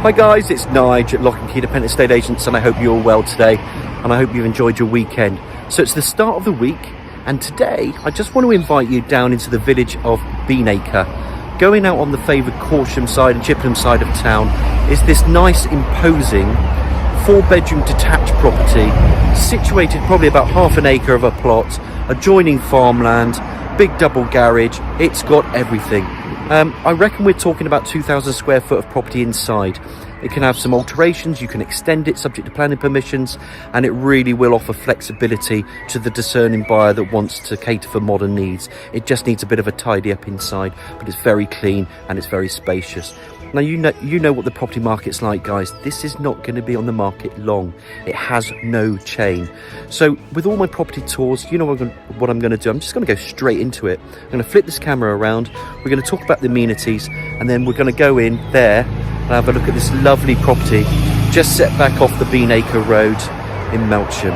Hi guys, it's Nige at Lock and Key Independent Estate Agents, and I hope you're all well today, and I hope you've enjoyed your weekend. So it's the start of the week, and today I just want to invite you down into the village of Beanacre. Going out on the favoured Corsham side and Chippenham side of town is this nice, imposing 4-bedroom detached property, situated probably about half an acre of a plot, adjoining farmland, big double garage. It's got everything. I reckon we're talking about 2,000 square foot of property inside. It can have some alterations, you can extend it subject to planning permissions, and it really will offer flexibility to the discerning buyer that wants to cater for modern needs. It just needs a bit of a tidy up inside, but it's very clean and it's very spacious. Now you know what the property market's like, guys. This is not going to be on the market long. It has no chain. So with all my property tours, you know what I'm going to do. I'm just going to go straight into it. I'm going to flip this camera around. We're going to talk about the amenities, and then we're going to go in there and have a look at this lovely property just set back off the Beanacre Road in Melksham.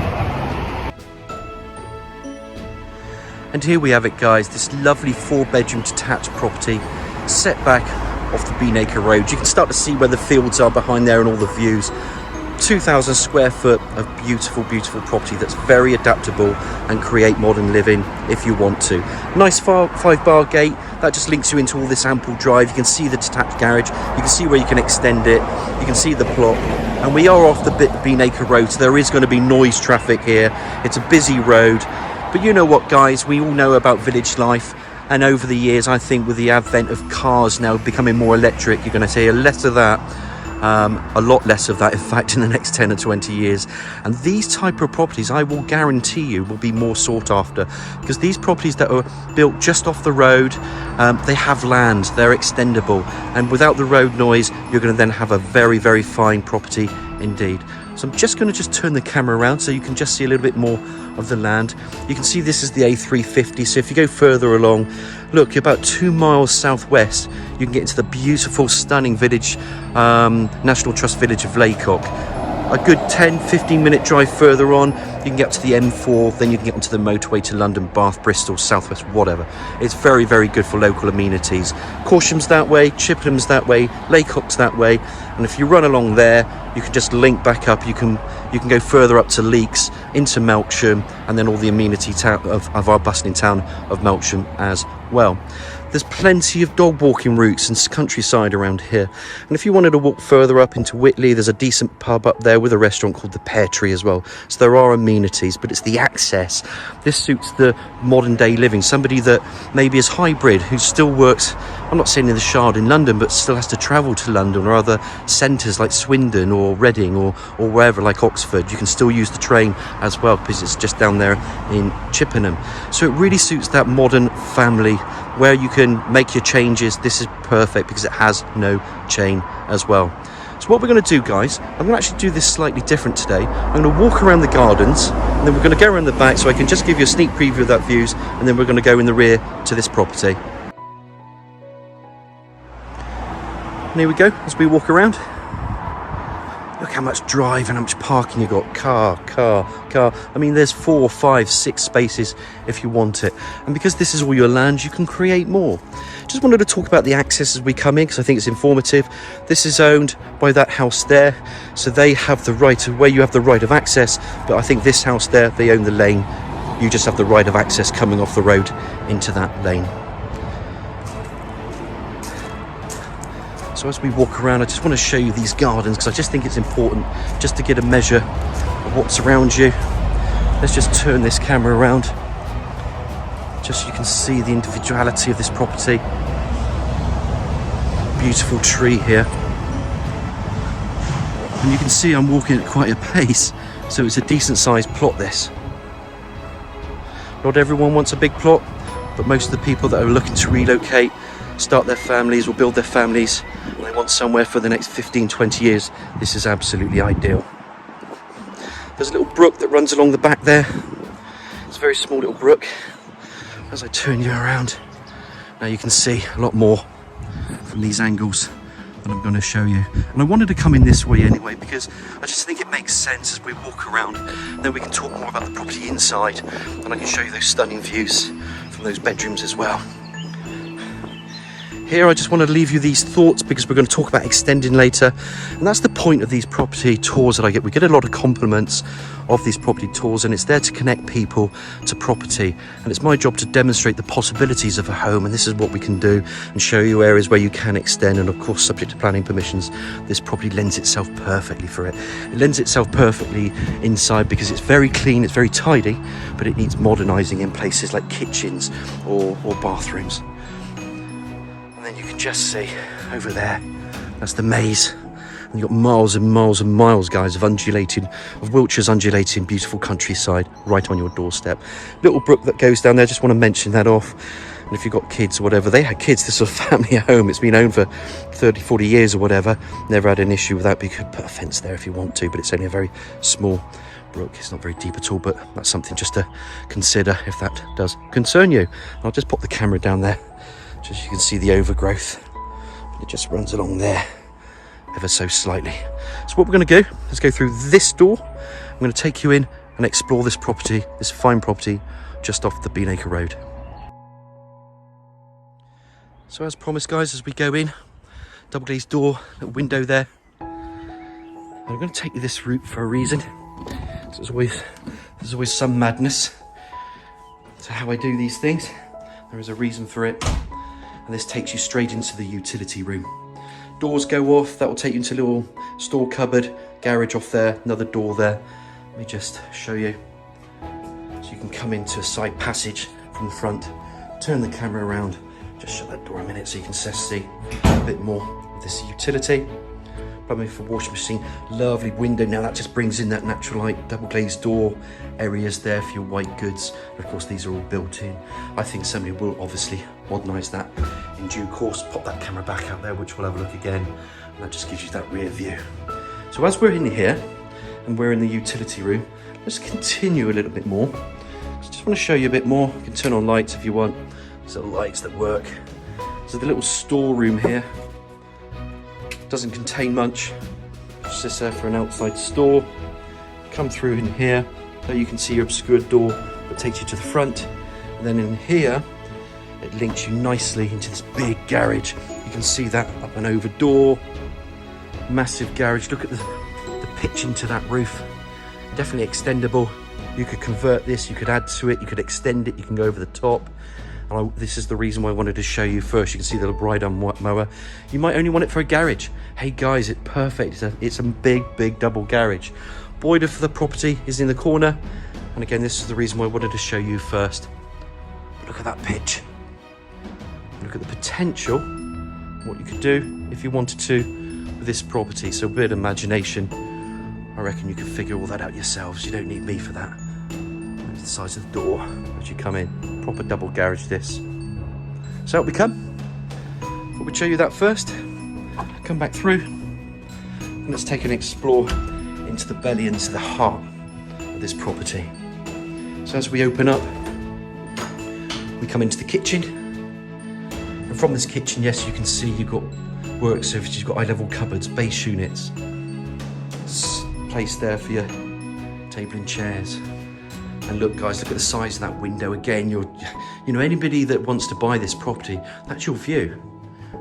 And here we have it, guys, this lovely 4-bedroom detached property set back off the Beanacre Road. You can start to see where the fields are behind there and all the views. 2,000 square foot of beautiful property that's very adaptable and create modern living if you want to. Nice 5-bar gate that just links you into all this ample drive. You can see the detached garage, you can see where you can extend it, you can see the plot. And we are off the Beanacre Road, so there is going to be noise traffic here. It's a busy road, but you know what, guys, we all know about village life. And over the years, I think with the advent of cars now becoming more electric, you're going to see a lot less of that, in fact, in the next 10 or 20 years. And these type of properties, I will guarantee you, will be more sought after, because these properties that are built just off the road, they have land, they're extendable, and without the road noise, you're going to then have a very fine property indeed. So I'm just going to turn the camera around so you can just see a little bit more of the land. You can see this is the A350, so if you go further along, look, you're about 2 miles southwest, you can get into the beautiful, stunning village, National Trust village of Laycock. A good 10-15 minute drive further on, you can get up to the M4, then you can get onto the motorway to London, Bath, Bristol, Southwest, whatever. It's very good for local amenities. Corsham's that way, Chippenham's that way, Laycock's that way, and if you run along there, you can just link back up. You can go further up to Leeks, into Melksham, and then all the amenity of our bustling town of Melksham as well. There's plenty of dog walking routes and countryside around here. And if you wanted to walk further up into Whitley, there's a decent pub up there with a restaurant called the Pear Tree as well. So there are amenities, but it's the access. This suits the modern day living. Somebody that maybe is hybrid, who still works, I'm not saying in the Shard in London, but still has to travel to London or other centres like Swindon or Reading or wherever, like Oxford. You can still use the train as well, because it's just down there in Chippenham. So it really suits that modern family where you can make your changes. This is perfect because it has no chain as well. So what we're going to do, guys, I'm going to actually do this slightly different today. I'm going to walk around the gardens, and then we're going to go around the back so I can just give you a sneak preview of that views, and then we're going to go in the rear to this property. And here we go, as we walk around. Look how much drive and how much parking you got. Car. I mean, there's 4, 5, 6 spaces if you want it. And because this is all your land, you can create more. Just wanted to talk about the access as we come in, because I think it's informative. This is owned by that house there, so they have the right of way. You have the right of access, but I think this house there, they own the lane. You just have the right of access coming off the road into that lane. So as we walk around, I just want to show you these gardens, because I just think it's important just to get a measure of what's around you. Let's just turn this camera around, just so you can see the individuality of this property. Beautiful tree here. And you can see I'm walking at quite a pace, so it's a decent sized plot, this. Not everyone wants a big plot, but most of the people that are looking to relocate, start their families or build their families, and they want somewhere for the next 15-20 years, this is absolutely ideal. There's a little brook that runs along the back there. It's a very small little brook. As I turn you around, now you can see a lot more from these angles that I'm going to show you. And I wanted to come in this way anyway, because I just think it makes sense as we walk around. Then we can talk more about the property inside, and I can show you those stunning views from those bedrooms as well. Here I just want to leave you these thoughts because we're going to talk about extending later, and that's the point of these property tours that I get. We get a lot of compliments of these property tours, and it's there to connect people to property, and it's my job to demonstrate the possibilities of a home, and this is what we can do, and show you areas where you can extend, and of course subject to planning permissions. This property lends itself perfectly for it. It lends itself perfectly inside because it's very clean, it's very tidy, but it needs modernising in places like kitchens or bathrooms. And then you can just see over there, that's the maze. And you've got miles and miles and miles, guys, of Wiltshire's undulating, beautiful countryside right on your doorstep. Little brook that goes down there, just want to mention that off. And if you've got kids or whatever, they had kids, this sort of family home. It's been owned for 30, 40 years or whatever. Never had an issue with that, but you could put a fence there if you want to, but it's only a very small brook. It's not very deep at all, but that's something just to consider if that does concern you. I'll just pop the camera down there, just so you can see the overgrowth. It just runs along there ever so slightly. So what we're going to do, let's go through this door. I'm going to take you in and explore this property, this fine property just off the Beanacre Road. So as promised, guys, as we go in, double glazed door, little window there. I'm going to take you this route for a reason. There's always some madness to how I do these things. There is a reason for it, and this takes you straight into the utility room. Doors go off, that will take you into a little store cupboard, garage off there, another door there. Let me just show you. So you can come into a side passage from the front, turn the camera around, just shut that door a minute so you can see a bit more of this utility. Plumbing for washing machine, lovely window. Now that just brings in that natural light, double glazed door, areas there for your white goods. And of course these are all built in. I think somebody will obviously modernise that in due course. Pop that camera back out there, which we'll have a look again, and that just gives you that rear view. So as we're in here and we're in the utility room, let's continue a little bit more. So just want to show you a bit more. You can turn on lights if you want. There's little lights that work. So the little storeroom here doesn't contain much, just sits there for an outside store. Come through in here, there you can see your obscured door that takes you to the front, and then in here it links you nicely into this big garage. You can see that up and over door, massive garage. Look at the pitch into that roof, definitely extendable. You could convert this, you could add to it, you could extend it, you can go over the top. And this is the reason why I wanted to show you first. You can see the little ride-on mower. You might only want it for a garage. Hey guys, it's perfect. It's a big double garage. Boiler for the property is in the corner. And again, this is the reason why I wanted to show you first. But look at that pitch. Look at the potential, what you could do if you wanted to with this property. So a bit of imagination. I reckon you can figure all that out yourselves. You don't need me for that. The size of the door as you come in. Proper double garage this. So out we come. Thought we'd show you that first. Come back through and let's take an explore into the belly, into the heart of this property. So as we open up, we come into the kitchen, and from this kitchen, yes, you can see you've got work surfaces, you've got eye-level cupboards, base units, place there for your table and chairs. And look guys, look at the size of that window again. You know, anybody that wants to buy this property, that's your view.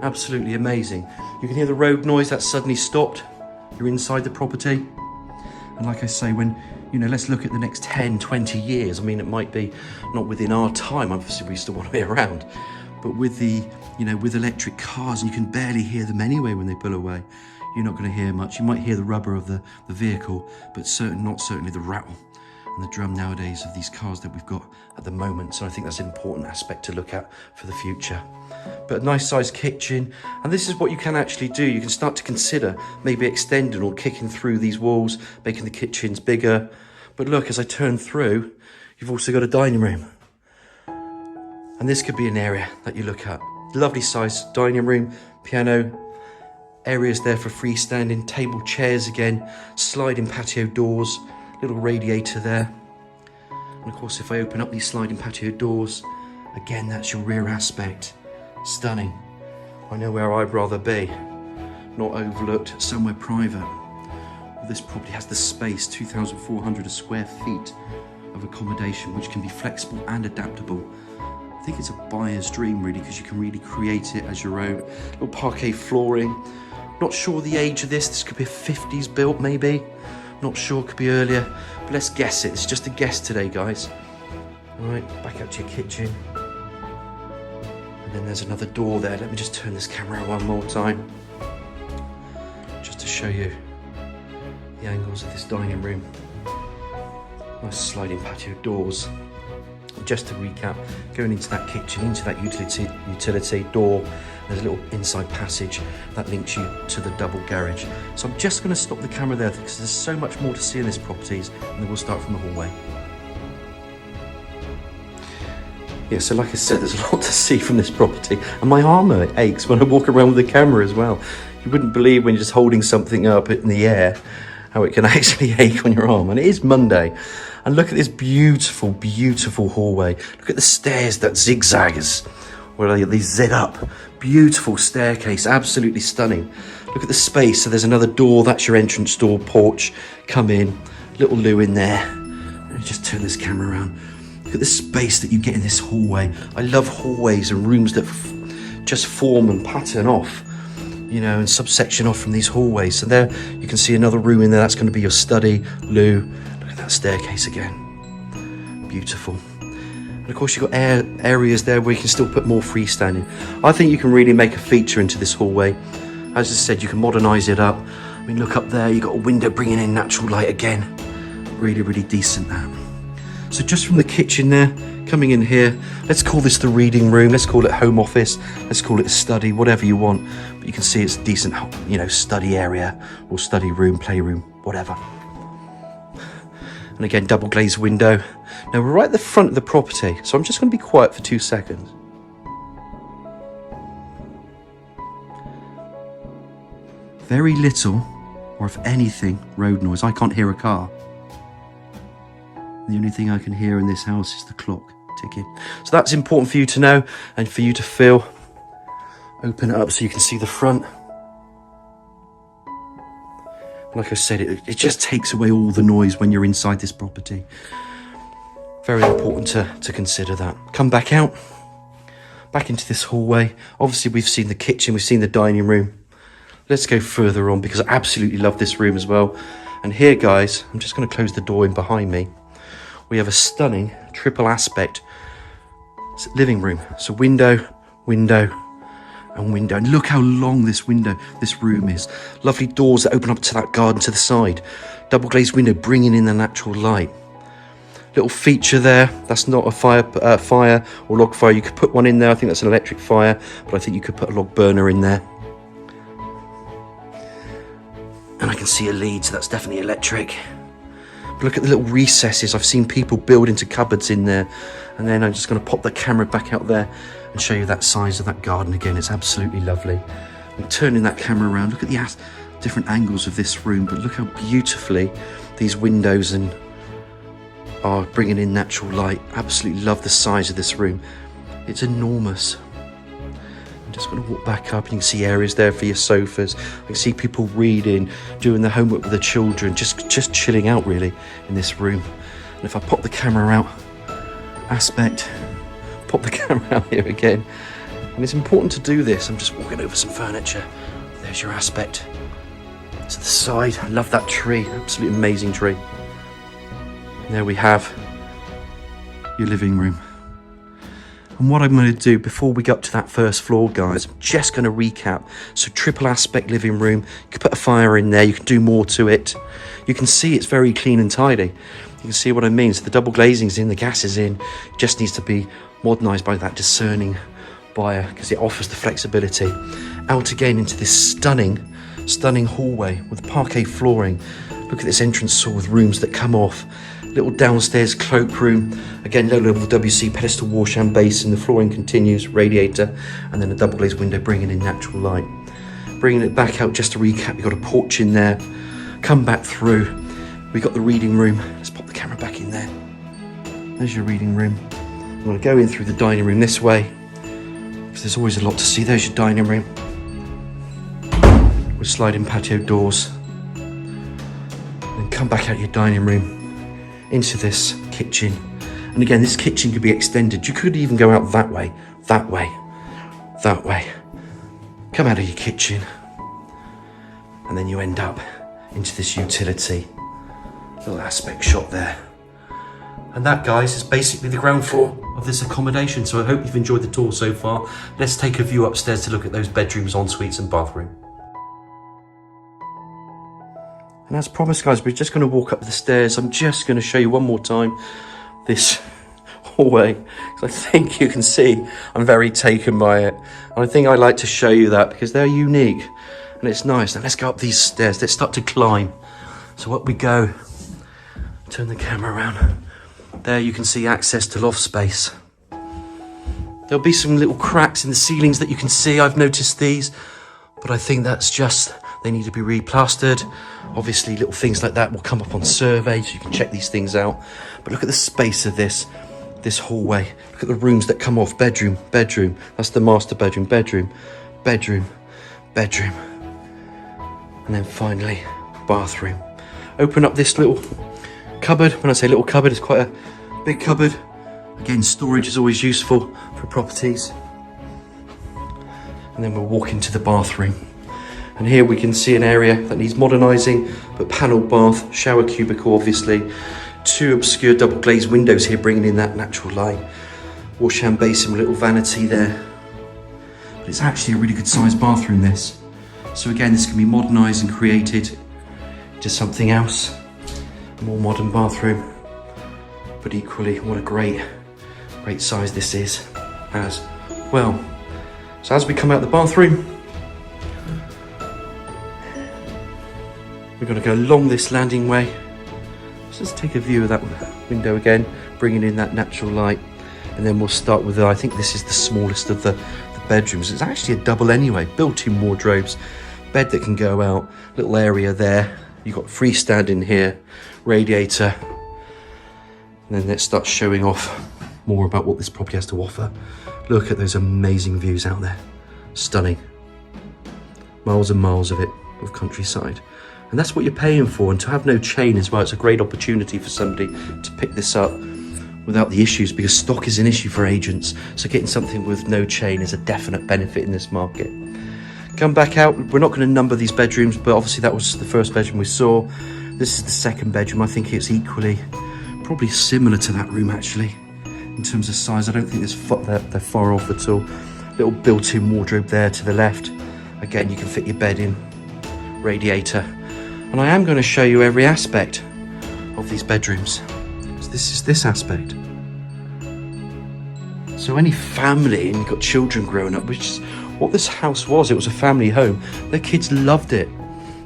Absolutely amazing. You can hear the road noise, that suddenly stopped. You're inside the property. And like I say, when, you know, let's look at the next 10, 20 years. I mean, it might be not within our time, obviously we still want to be around, but with the, you know, with electric cars, you can barely hear them anyway when they pull away. You're not going to hear much. You might hear the rubber of the vehicle, but not certainly the rattle and the drum nowadays of these cars that we've got at the moment. So I think that's an important aspect to look at for the future. But a nice sized kitchen, and this is what you can actually do. You can start to consider maybe extending or kicking through these walls, making the kitchens bigger. But look, as I turn through, you've also got a dining room. And this could be an area that you look at. Lovely sized dining room, piano, areas there for freestanding, table chairs again, sliding patio doors, little radiator there. And of course, if I open up these sliding patio doors, again, that's your rear aspect. Stunning. I know where I'd rather be, not overlooked, somewhere private. Well, this property has the space, 2,400 square feet of accommodation, which can be flexible and adaptable I think it's a buyer's dream really, because you can really create it as your own. Little parquet flooring. Not sure the age of this. This could be a 50s built maybe. Not sure, could be earlier. But let's guess it. It's just a guess today, guys. All right, back up to your kitchen. And then there's another door there. Let me just turn this camera one more time, just to show you the angles of this dining room. Nice sliding patio doors. Just to recap, going into that kitchen, into that utility door, there's a little inside passage that links you to the double garage. So I'm just going to stop the camera there because there's so much more to see in this properties, and then we'll start from the hallway. Yeah, so like I said, there's a lot to see from this property, and my arm aches when I walk around with the camera as well. You wouldn't believe when you're just holding something up in the air how it can actually ache on your arm. And it is Monday. And look at this beautiful, beautiful hallway. Look at the stairs that zigzags, where they zig up. Beautiful staircase, absolutely stunning. Look at the space. So there's another door, that's your entrance door, porch. Come in, little loo in there. Let me just turn this camera around. Look at the space that you get in this hallway. I love hallways and rooms that just form and pattern off, you know, and subsection off from these hallways. So there you can see another room in there. That's going to be your study, loo. Look at that staircase again. Beautiful. And of course you've got areas there where you can still put more freestanding. I think you can really make a feature into this hallway. As I said, you can modernise it up. I mean, look up there, you've got a window bringing in natural light again. Really, really decent that. So just from the kitchen there, coming in here, let's call this the reading room, let's call it home office, let's call it a study, whatever you want. But you can see it's a decent, you know, study area or study room, playroom, whatever. And again, double glazed window. Now we're right at the front of the property, so I'm just going to be quiet for 2 seconds. Very little, or if anything, road noise. I can't hear a car. The only thing I can hear in this house is the clock ticking. So that's important for you to know and for you to feel. Open it up so you can see the front. Like I said, it just takes away all the noise when you're inside this property. Very important to consider that. Come back out, back into this hallway. Obviously, we've seen the kitchen, we've seen the dining room. Let's go further on because I absolutely love this room as well. And here, guys, I'm just going to close the door in behind me. We have a stunning triple aspect living room. So window, window, and window. And look how long this room is. Lovely doors that open up to that garden to the side. Double glazed window bringing in the natural light. Little feature there. That's not a fire or log fire. You could put one in there. I think that's an electric fire, but I think you could put a log burner in there. And I can see a lead, so that's definitely electric. But look at the little recesses. I've seen people build into cupboards in there. And then I'm just going to pop the camera back out there and show you that size of that garden again. It's absolutely lovely. I'm turning that camera around. Look at the different angles of this room, but look how beautifully these windows are bringing in natural light. Absolutely love the size of this room. It's enormous. I'm just going to walk back up and you can see areas there for your sofas. I can see people reading, doing their homework with the children, just chilling out really in this room. And if I pop the camera out, aspect, pop the camera out here again. And it's important to do this. I'm just walking over some furniture. There's your aspect. To the side, I love that tree, absolutely amazing tree. And there we have your living room. And what I'm going to do before we get up to that first floor, guys, I'm just going to recap. So triple aspect living room, you can put a fire in there, you can do more to it. You can see it's very clean and tidy. You can see what I mean. So the double glazing's in, the gas is in. It just needs to be modernised by that discerning buyer because it offers the flexibility. Out again into this stunning hallway with parquet flooring. Look at this entrance door with rooms that come off. Little downstairs cloakroom. Again, low level WC pedestal wash and basin. The flooring continues, radiator, and then a double glazed window bringing in natural light. Bringing it back out, just to recap, you've got a porch in there. Come back through. We've got the reading room. Let's pop the camera back in there. There's your reading room. I'm going to go in through the dining room this way because there's always a lot to see. There's your dining room with sliding patio doors. And come back out your dining room into this kitchen. And again, this kitchen could be extended. You could even go out that way, that way, that way. Come out of your kitchen. And then you end up into this utility. Little aspect shot there. And that, guys, is basically the ground floor of this accommodation. So I hope you've enjoyed the tour so far. Let's take a view upstairs to look at those bedrooms, en suites and bathroom. And as promised, guys, we're just going to walk up the stairs. I'm just going to show you one more time this hallway, because I think you can see I'm very taken by it. And I think I like to show you that because they're unique and it's nice. Now let's go up these stairs. Let's start to climb. So up we go. Turn the camera around. There you can see access to loft space. There'll be some little cracks in the ceilings that you can see. I've noticed these, but I think that's just, they need to be replastered. Obviously little things like that will come up on survey, so you can check these things out. But look at the space of this hallway. Look at the rooms that come off. Bedroom, bedroom. That's the master bedroom, bedroom, bedroom, bedroom. And then finally, bathroom. Open up this little cupboard. When I say little cupboard, it's quite a big cupboard. Again, storage is always useful for properties. And then we'll walk into the bathroom. And here we can see an area that needs modernising, but panelled bath, shower cubicle obviously, 2 obscure double glazed windows here bringing in that natural light. Wash hand basin with a little vanity there. But it's actually a really good sized bathroom, this. So again, this can be modernised and created into something else. A more modern bathroom. But equally, what a great size this is as well. So as we come out the bathroom, we're going to go along this landing way. Let's just take a view of that window again, bringing in that natural light. And then we'll start with, I think this is the smallest of the bedrooms. It's actually a double anyway, built-in wardrobes, bed that can go out, little area there. You've got freestanding here, radiator. And then let's start showing off more about what this property has to offer. Look at those amazing views out there. Stunning. Miles and miles of it, of countryside. And that's what you're paying for. And to have no chain as well, it's a great opportunity for somebody to pick this up without the issues, because stock is an issue for agents. So getting something with no chain is a definite benefit in this market. Come back out. We're not going to number these bedrooms, but obviously that was the first bedroom we saw. This is the second bedroom. I think it's equally, probably similar to that room actually, in terms of size. I don't think they're far off at all. Little built-in wardrobe there to the left. Again, you can fit your bed in. Radiator. And I am going to show you every aspect of these bedrooms. So this is this aspect. So any family, and you've got children growing up, which is what this house was. It was a family home. Their kids loved it.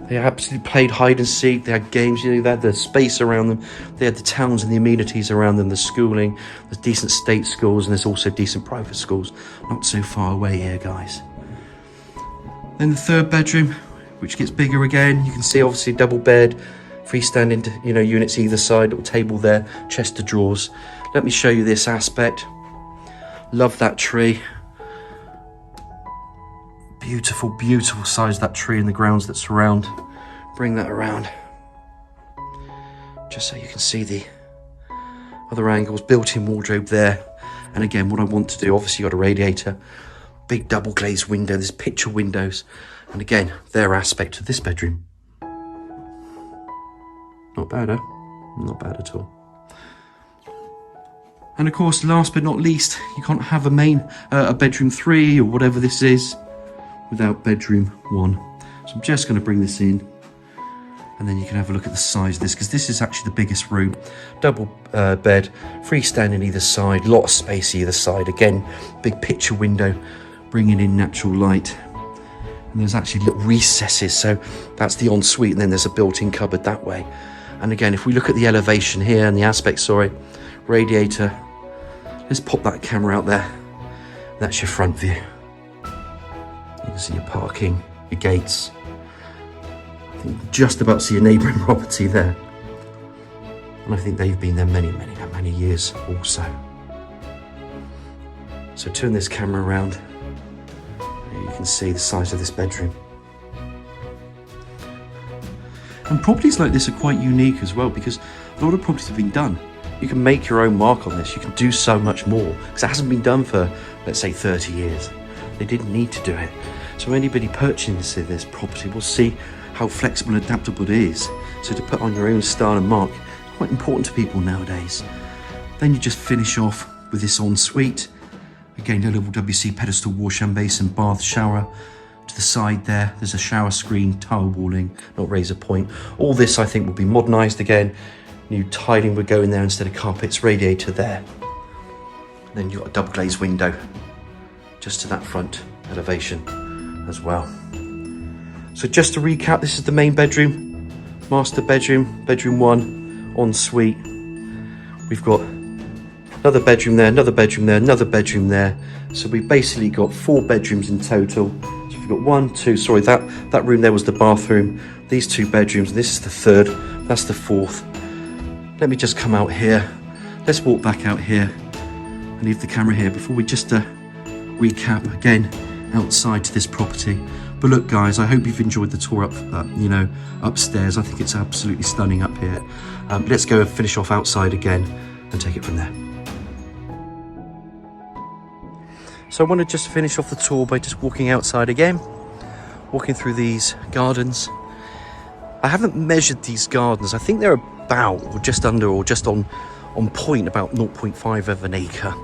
They absolutely played hide and seek. They had games, you know, they had the space around them. They had the towns and the amenities around them, the schooling. There's decent state schools and there's also decent private schools. Not so far away here, guys. Then the third bedroom, which gets bigger again. You can see obviously double bed, freestanding, you know, units either side, little table there, chest of drawers. Let me show you this aspect. Love that tree. Beautiful, beautiful size, that tree and the grounds that surround. Bring that around. Just so you can see the other angles, built-in wardrobe there. And again, what I want to do, obviously you've got a radiator, big double glazed window, there's picture windows. And again, their aspect of this bedroom. Not bad, huh? Not bad at all. And of course, last but not least, you can't have a bedroom 3 or whatever this is without bedroom 1. So I'm just going to bring this in, and then you can have a look at the size of this, because this is actually the biggest room. Double bed, freestanding either side, lot of space either side. Again, big picture window, bringing in natural light. And there's actually little recesses, so that's the ensuite, and then there's a built-in cupboard that way. And again, if we look at the elevation here and the aspect, radiator, let's pop that camera out there. That's your front view. You can see your parking, your gates. I think just about see a neighbouring property there. And I think they've been there many years also. So turn this camera around. You can see the size of this bedroom. And properties like this are quite unique as well, because a lot of properties have been done You can make your own mark on this. You can do so much more, because it hasn't been done for, let's say, 30 years. They didn't need to do it. So anybody purchasing this property will see how flexible and adaptable it is. So to put on your own style and mark, quite important to people nowadays. Then you just finish off with this ensuite. Again, a little WC pedestal, wash and basin, bath, shower. To the side there's a shower screen, tile walling, not razor point. All this I think will be modernised again. New tiling would go in there instead of carpets, radiator there. And then you've got a double glazed window just to that front elevation as well. So just to recap, this is the main bedroom, master bedroom, bedroom 1, ensuite. We've got another bedroom there, another bedroom there, another bedroom there. So we've basically got 4 bedrooms in total. So we've got 1, 2, sorry, that room there was the bathroom. These 2 bedrooms, this is the 3rd, that's the 4th. Let me just come out here. Let's walk back out here and leave the camera here before we just recap again outside to this property. But look guys, I hope you've enjoyed the tour upstairs. I think it's absolutely stunning up here. Let's go and finish off outside again and take it from there. So I want to just finish off the tour by just walking outside again, walking through these gardens. I haven't measured these gardens. I think they're about, or just under, or just on point, about 0.5 of an acre.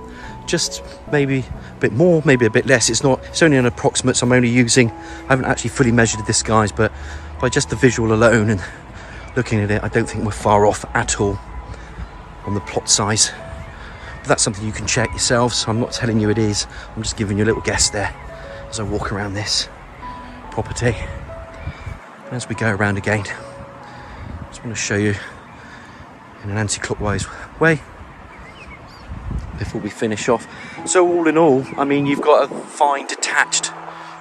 Just maybe a bit more, maybe a bit less. It's only an approximate, so I haven't actually fully measured this, guys, but by just the visual alone and looking at it, I don't think we're far off at all on the plot size. But that's something you can check yourselves. So I'm not telling you it is. I'm just giving you a little guess there as I walk around this property. And as we go around again, I just want to show you in an anti-clockwise way before we finish off. So all in all, I mean, you've got a fine detached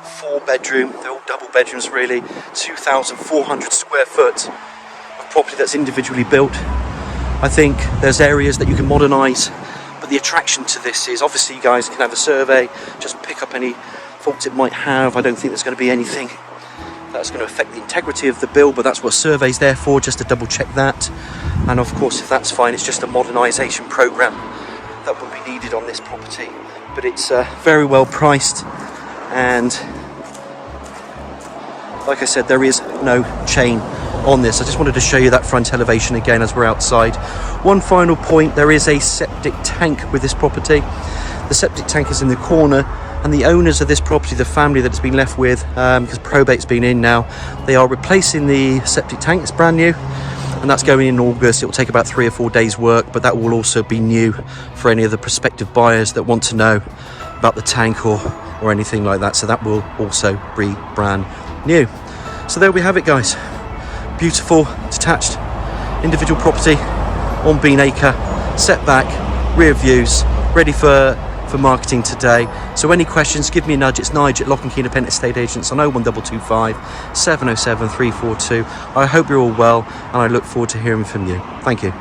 4-bedroom, they're all double bedrooms really, 2,400 square foot of property that's individually built. I think there's areas that you can modernise, but the attraction to this is obviously you guys can have a survey, just pick up any faults it might have. I don't think there's going to be anything that's going to affect the integrity of the build, but that's what a survey's there for, just to double check that. And of course, if that's fine, it's just a modernisation programme that will be needed on this property. But it's very well priced, and like I said, there is no chain on this. I just wanted to show you that front elevation again as we're outside. One final point, there is a septic tank with this property. The septic tank is in the corner, and the owners of this property, the family that it's been left with, because probate's been in now, they are replacing the septic tank. It's brand new, and that's going in August. It will take about 3 or 4 days work, but that will also be new for any of the prospective buyers that want to know about the tank or anything like that. So that will also be brand new. So there we have it, guys. Beautiful detached individual property on Beanacre, setback, rear views, ready for marketing today. So any questions, give me a nudge. It's Nigel at Lock and Key Independent Estate Agents on 01225 707 342. I hope you're all well, and I look forward to hearing from you. Thank you.